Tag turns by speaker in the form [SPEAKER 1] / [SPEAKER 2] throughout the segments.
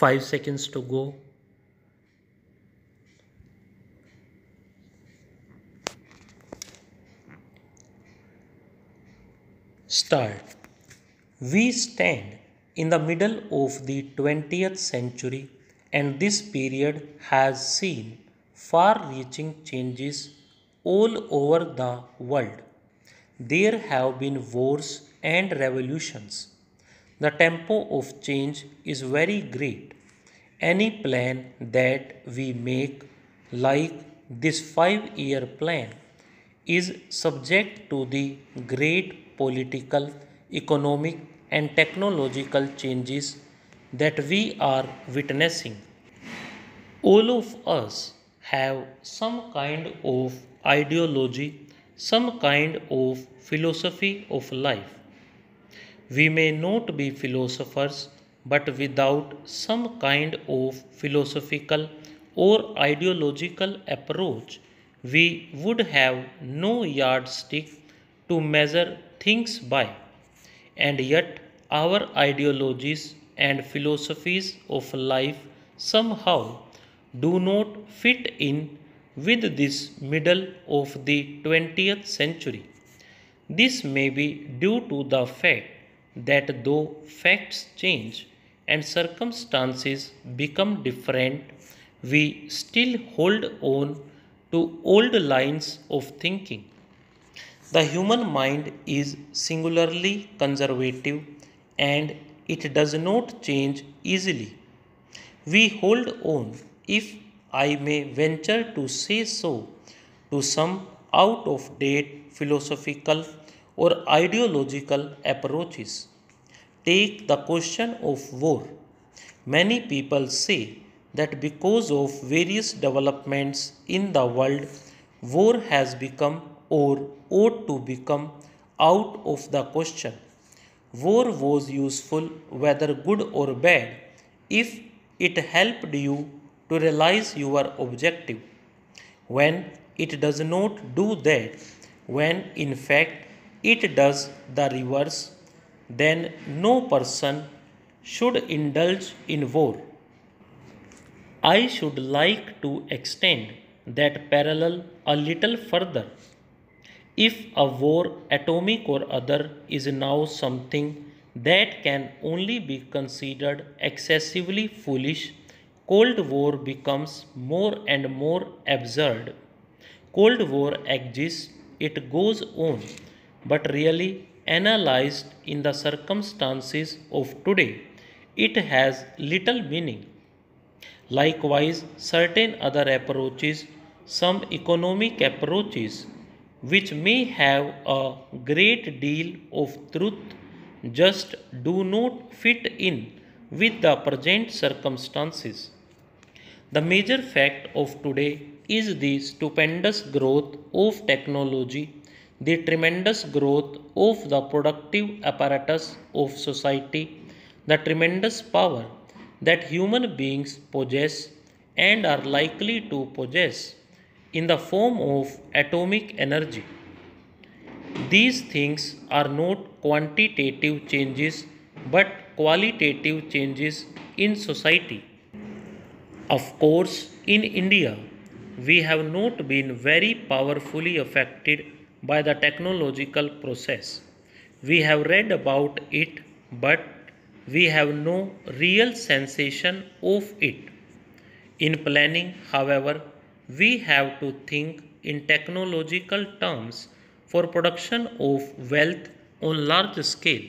[SPEAKER 1] 5 seconds to go. Start. We stand in the middle of the 20th century, and this period has seen far reaching changes all over the world. There have been wars and revolutions. The tempo of change is very great. Any plan that we make, like this 5-year plan, is subject to the great political, economic, and technological changes that we are witnessing. All of us have some kind of ideology, some kind of philosophy of life. We may not be philosophers, but without some kind of philosophical or ideological approach, we would have no yardstick to measure things by. And yet, our ideologies and philosophies of life somehow do not fit in with this middle of the 20th century. This may be due to the fact that though facts change and circumstances become different, we still hold on to old lines of thinking. The human mind is singularly conservative and it does not change easily. We hold on, if I may venture to say so, to some out of date philosophical or ideological approaches. Take the question of war. Many people say that because of various developments in the world, war has become or ought to become out of the question. War was useful, whether good or bad, if it helped you to realize your objective. When it does not do that, when in fact it does the reverse, then no person should indulge in war. I should like to extend that parallel a little further. If a war, atomic or other, is now something that can only be considered excessively foolish, Cold War becomes more and more absurd. Cold War exists, it goes on, but really analyzed in the circumstances of today, it has little meaning. Likewise, certain other approaches, some economic approaches, which may have a great deal of truth, just do not fit in with the present circumstances. The major fact of today is the stupendous growth of technology, the tremendous growth of the productive apparatus of society, the tremendous power that human beings possess and are likely to possess in the form of atomic energy. These things are not quantitative changes but qualitative changes in society. Of course, in India, we have not been very powerfully affected by the technological process. We have read about it, but we have no real sensation of it. In planning, however, we have to think in technological terms for production of wealth on large scale.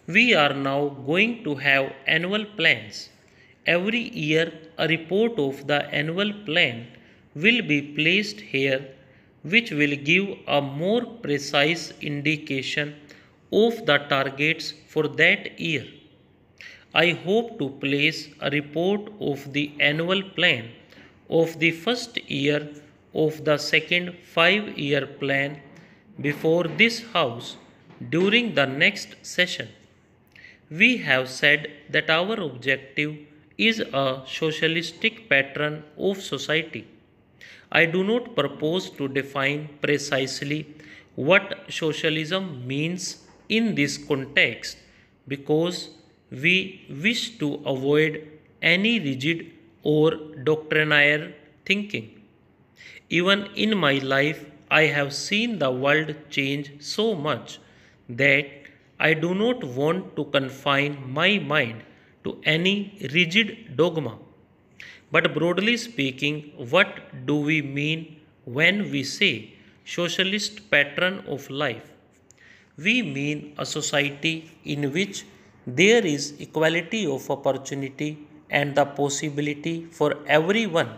[SPEAKER 1] We are now going to have annual plans. Every year, a report of the annual plan will be placed here, which will give a more precise indication of the targets for that year. I hope to place a report of the annual plan of the first year of the second 5-year plan before this House during the next session. We have said that our objective is a socialistic pattern of society. I do not propose to define precisely what socialism means in this context because we wish to avoid any rigid or doctrinaire thinking. Even in my life, I have seen the world change so much that I do not want to confine my mind to any rigid dogma. But broadly speaking, what do we mean when we say socialist pattern of life? We mean a society in which there is equality of opportunity and the possibility for everyone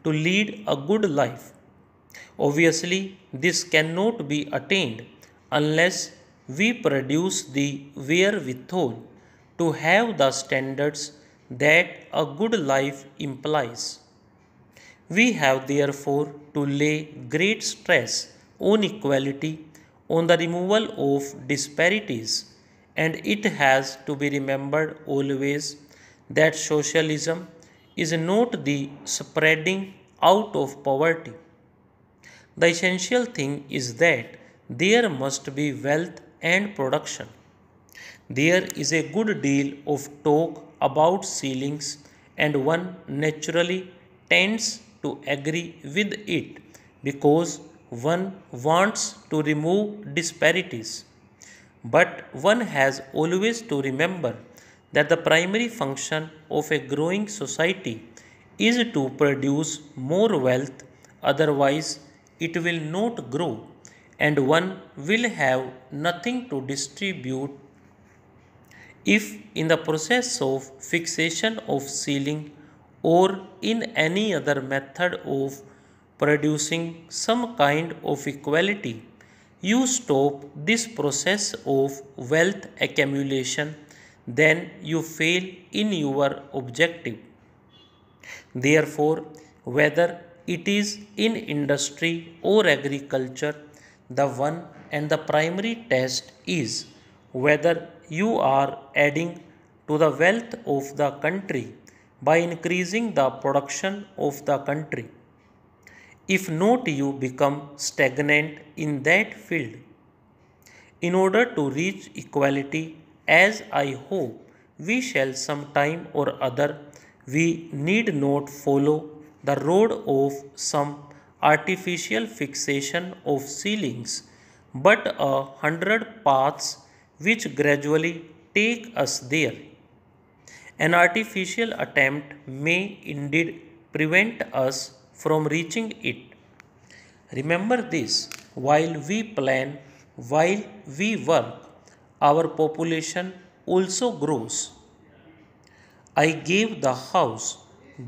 [SPEAKER 1] to lead a good life. Obviously, this cannot be attained unless we produce the wherewithal to have the standards that a good life implies. We have therefore to lay great stress on equality, on the removal of disparities, and it has to be remembered always that socialism is not the spreading out of poverty. The essential thing is that there must be wealth and production. There is a good deal of talk about ceilings, and one naturally tends to agree with it because one wants to remove disparities. But one has always to remember that the primary function of a growing society is to produce more wealth, otherwise, it will not grow, and one will have nothing to distribute if, in the process of fixation of ceiling or in any other method of producing some kind of equality, you stop this process of wealth accumulation, then you fail in your objective. Therefore, whether it is in industry or agriculture, the one and the primary test is whether you are adding to the wealth of the country by increasing the production of the country. If not, you become stagnant in that field. In order to reach equality, as I hope we shall sometime or other, we need not follow the road of some artificial fixation of ceilings, but 100 paths which gradually take us there. An artificial attempt may indeed prevent us from reaching it. Remember this, while we plan, while we work, our population also grows. I gave the house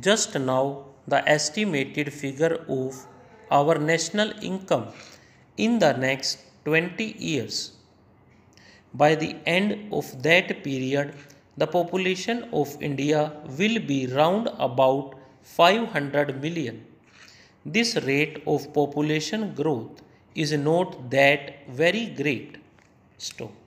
[SPEAKER 1] just now the estimated figure of our national income in the next 20 years. By the end of that period, the population of India will be round about 500 million. This rate of population growth is not that very great. Stop.